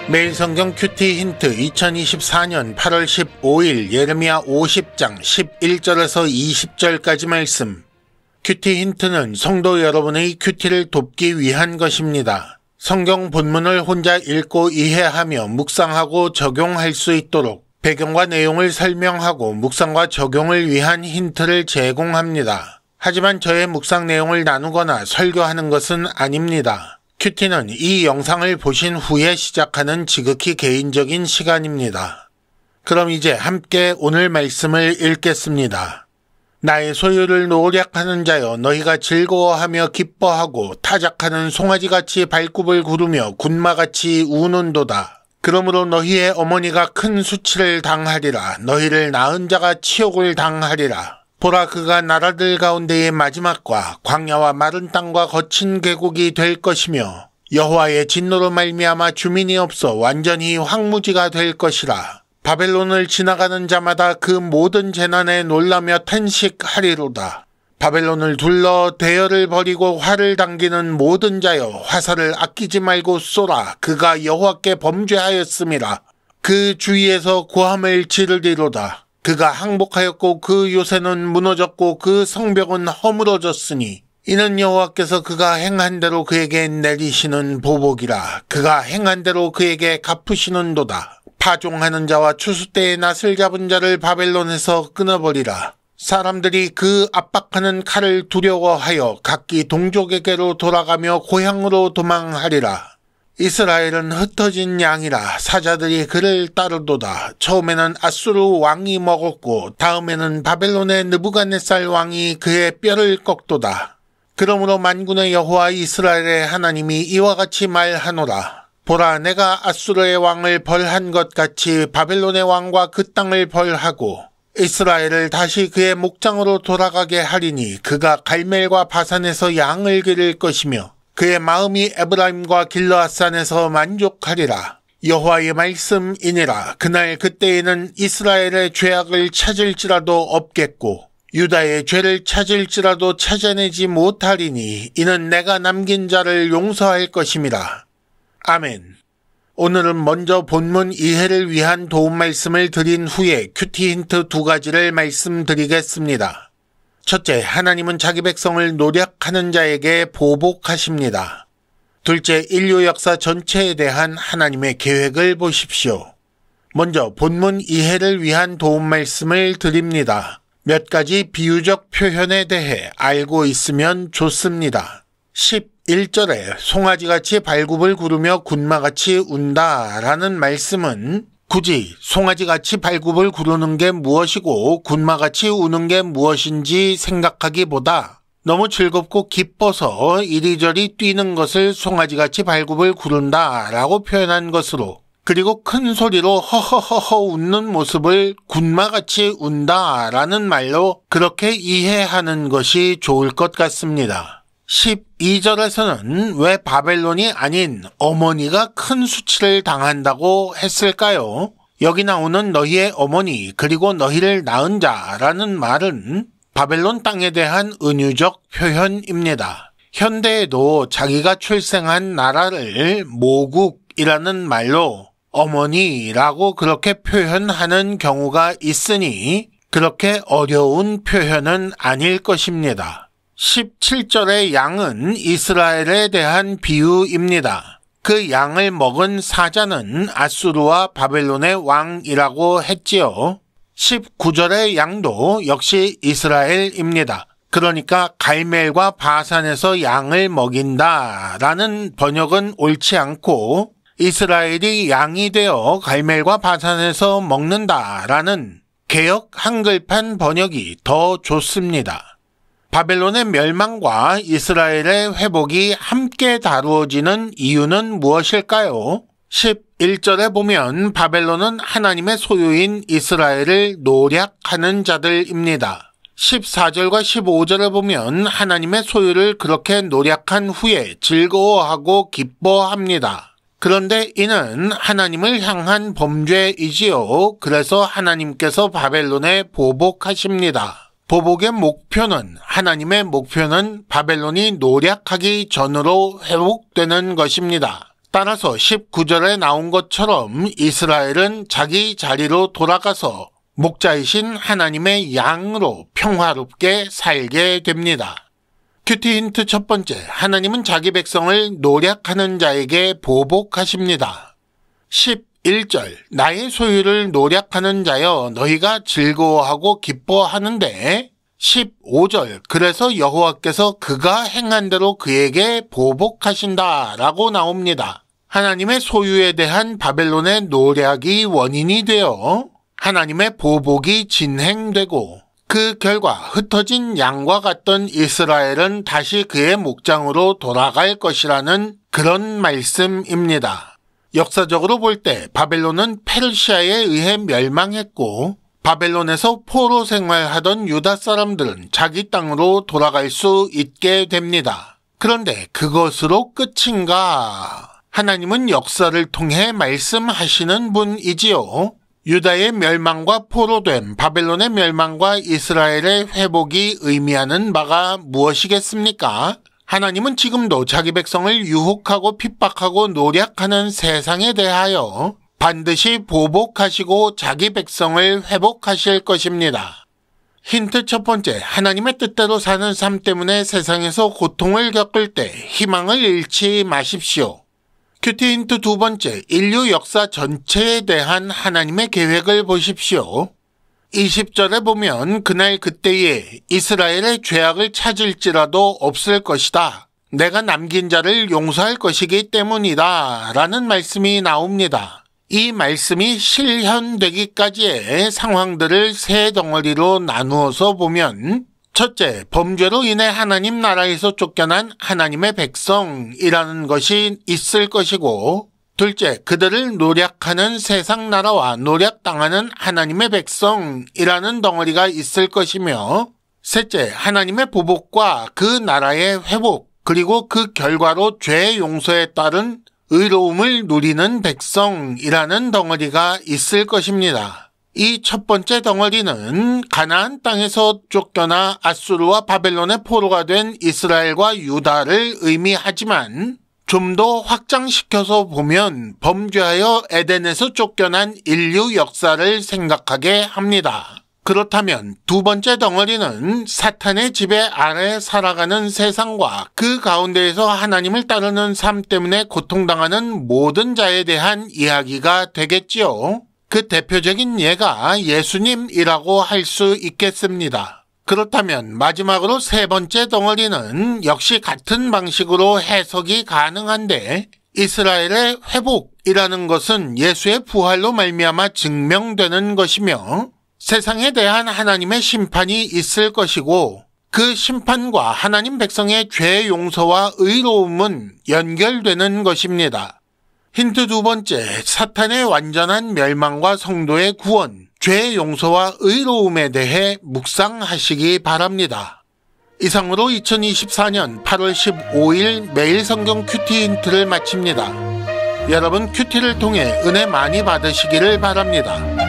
매일 성경 큐티 힌트 2024년 8월 15일 예레미야 50장 11절에서 20절까지 말씀. 큐티 힌트는 성도 여러분의 큐티를 돕기 위한 것입니다. 성경 본문을 혼자 읽고 이해하며 묵상하고 적용할 수 있도록 배경과 내용을 설명하고 묵상과 적용을 위한 힌트를 제공합니다. 하지만 저의 묵상 내용을 나누거나 설교하는 것은 아닙니다. 큐티는 이 영상을 보신 후에 시작하는 지극히 개인적인 시간입니다. 그럼 이제 함께 오늘 말씀을 읽겠습니다. 나의 소유를 노력하는 자여, 너희가 즐거워하며 기뻐하고 타작하는 송아지같이 발굽을 구르며 군마같이 우는도다. 그러므로 너희의 어머니가 큰 수치를 당하리라. 너희를 낳은 자가 치욕을 당하리라. 보라, 그가 나라들 가운데의 마지막과 광야와 마른 땅과 거친 계곡이 될 것이며 여호와의 진노로 말미암아 주민이 없어 완전히 황무지가 될 것이라. 바벨론을 지나가는 자마다 그 모든 재난에 놀라며 탄식하리로다. 바벨론을 둘러 대열을 벌이고 활을 당기는 모든 자여, 화살을 아끼지 말고 쏘라. 그가 여호와께 범죄하였음이라. 그 주위에서 고함을 지르리로다. 그가 항복하였고 그 요새는 무너졌고 그 성벽은 허물어졌으니 이는 여호와께서 그가 행한 대로 그에게 내리시는 보복이라. 그가 행한 대로 그에게 갚으시는도다. 파종하는 자와 추수 때에 낫을 잡은 자를 바벨론에서 끊어버리라. 사람들이 그 압박하는 칼을 두려워하여 각기 동족에게로 돌아가며 고향으로 도망하리라. 이스라엘은 흩어진 양이라. 사자들이 그를 따르도다. 처음에는 아수르 왕이 먹었고 다음에는 바벨론의 느부갓네살 왕이 그의 뼈를 꺾도다. 그러므로 만군의 여호와 이스라엘의 하나님이 이와 같이 말하노라. 보라, 내가 아수르의 왕을 벌한 것 같이 바벨론의 왕과 그 땅을 벌하고 이스라엘을 다시 그의 목장으로 돌아가게 하리니 그가 갈멜과 바산에서 양을 기를 것이며 그의 마음이 에브라임과 길르앗산에서 만족하리라. 여호와의 말씀이니라. 그날 그때에는 이스라엘의 죄악을 찾을지라도 없겠고 유다의 죄를 찾을지라도 찾아내지 못하리니 이는 내가 남긴 자를 용서할 것임이라. 아멘. 오늘은 먼저 본문 이해를 위한 도움 말씀을 드린 후에 큐티 힌트 2가지를 말씀드리겠습니다. 첫째, 하나님은 자기 백성을 노력하는 자에게 보복하십니다. 둘째, 인류 역사 전체에 대한 하나님의 계획을 보십시오. 먼저 본문 이해를 위한 도움 말씀을 드립니다. 몇 가지 비유적 표현에 대해 알고 있으면 좋습니다. 11절에 송아지같이 발굽을 구르며 군마같이 운다 라는 말씀은 굳이 송아지같이 발굽을 구르는 게 무엇이고 군마같이 우는 게 무엇인지 생각하기보다 너무 즐겁고 기뻐서 이리저리 뛰는 것을 송아지같이 발굽을 구른다 라고 표현한 것으로, 그리고 큰 소리로 허허허허 웃는 모습을 군마같이 운다 라는 말로 그렇게 이해하는 것이 좋을 것 같습니다. 12절에서는 왜 바벨론이 아닌 어머니가 큰 수치를 당한다고 했을까요? 여기 나오는 너희의 어머니 그리고 너희를 낳은 자라는 말은 바벨론 땅에 대한 은유적 표현입니다. 현대에도 자기가 출생한 나라를 모국이라는 말로 어머니라고 그렇게 표현하는 경우가 있으니 그렇게 어려운 표현은 아닐 것입니다. 17절의 양은 이스라엘에 대한 비유입니다. 그 양을 먹은 사자는 아수르와 바벨론의 왕이라고 했지요. 19절의 양도 역시 이스라엘입니다. 그러니까 갈멜과 바산에서 양을 먹인다라는 번역은 옳지 않고 이스라엘이 양이 되어 갈멜과 바산에서 먹는다라는 개역 한글판 번역이 더 좋습니다. 바벨론의 멸망과 이스라엘의 회복이 함께 다루어지는 이유는 무엇일까요? 11절에 보면 바벨론은 하나님의 소유인 이스라엘을 노략하는 자들입니다. 14절과 15절에 보면 하나님의 소유를 그렇게 노략한 후에 즐거워하고 기뻐합니다. 그런데 이는 하나님을 향한 범죄이지요. 그래서 하나님께서 바벨론에 보복하십니다. 보복의 목표는, 하나님의 목표는 바벨론이 노략하기 전으로 회복되는 것입니다. 따라서 19절에 나온 것처럼 이스라엘은 자기 자리로 돌아가서 목자이신 하나님의 양으로 평화롭게 살게 됩니다. 큐티 힌트 첫 번째, 하나님은 자기 백성을 노략하는 자에게 보복하십니다. 11절, 나의 소유를 노략하는 자여 너희가 즐거워하고 기뻐하는데 15절, 그래서 여호와께서 그가 행한 대로 그에게 보복하신다 라고 나옵니다. 하나님의 소유에 대한 바벨론의 노략이 원인이 되어 하나님의 보복이 진행되고 그 결과 흩어진 양과 같던 이스라엘은 다시 그의 목장으로 돌아갈 것이라는 그런 말씀입니다. 역사적으로 볼 때 바벨론은 페르시아에 의해 멸망했고 바벨론에서 포로 생활하던 유다 사람들은 자기 땅으로 돌아갈 수 있게 됩니다. 그런데 그것으로 끝인가? 하나님은 역사를 통해 말씀하시는 분이지요. 유다의 멸망과 포로됨, 바벨론의 멸망과 이스라엘의 회복이 의미하는 바가 무엇이겠습니까? 하나님은 지금도 자기 백성을 유혹하고 핍박하고 노략하는 세상에 대하여 반드시 보복하시고 자기 백성을 회복하실 것입니다. 힌트 첫 번째, 하나님의 뜻대로 사는 삶 때문에 세상에서 고통을 겪을 때 희망을 잃지 마십시오. 큐티 힌트 두 번째, 인류 역사 전체에 대한 하나님의 계획을 보십시오. 20절에 보면 그날 그때에 이스라엘의 죄악을 찾을지라도 없을 것이다. 내가 남긴 자를 용서할 것이기 때문이다 라는 말씀이 나옵니다. 이 말씀이 실현되기까지의 상황들을 세 덩어리로 나누어서 보면 첫째, 범죄로 인해 하나님 나라에서 쫓겨난 하나님의 백성이라는 것이 있을 것이고 둘째, 그들을 노략하는 세상 나라와 노략당하는 하나님의 백성이라는 덩어리가 있을 것이며 셋째, 하나님의 보복과 그 나라의 회복 그리고 그 결과로 죄 용서에 따른 의로움을 누리는 백성이라는 덩어리가 있을 것입니다. 이 첫 번째 덩어리는 가나안 땅에서 쫓겨나 아수르와 바벨론의 포로가 된 이스라엘과 유다를 의미하지만 좀 더 확장시켜서 보면 범죄하여 에덴에서 쫓겨난 인류 역사를 생각하게 합니다. 그렇다면 두 번째 덩어리는 사탄의 지배 아래 살아가는 세상과 그 가운데에서 하나님을 따르는 삶 때문에 고통당하는 모든 자에 대한 이야기가 되겠지요. 그 대표적인 예가 예수님이라고 할 수 있겠습니다. 그렇다면 마지막으로 세 번째 덩어리는 역시 같은 방식으로 해석이 가능한데 이스라엘의 회복이라는 것은 예수의 부활로 말미암아 증명되는 것이며 세상에 대한 하나님의 심판이 있을 것이고 그 심판과 하나님 백성의 죄 용서와 의로움은 연결되는 것입니다. 힌트 두 번째, 사탄의 완전한 멸망과 성도의 구원, 죄 용서와 의로움에 대해 묵상하시기 바랍니다. 이상으로 2024년 8월 15일 매일 성경 큐티 힌트를 마칩니다. 여러분 큐티를 통해 은혜 많이 받으시기를 바랍니다.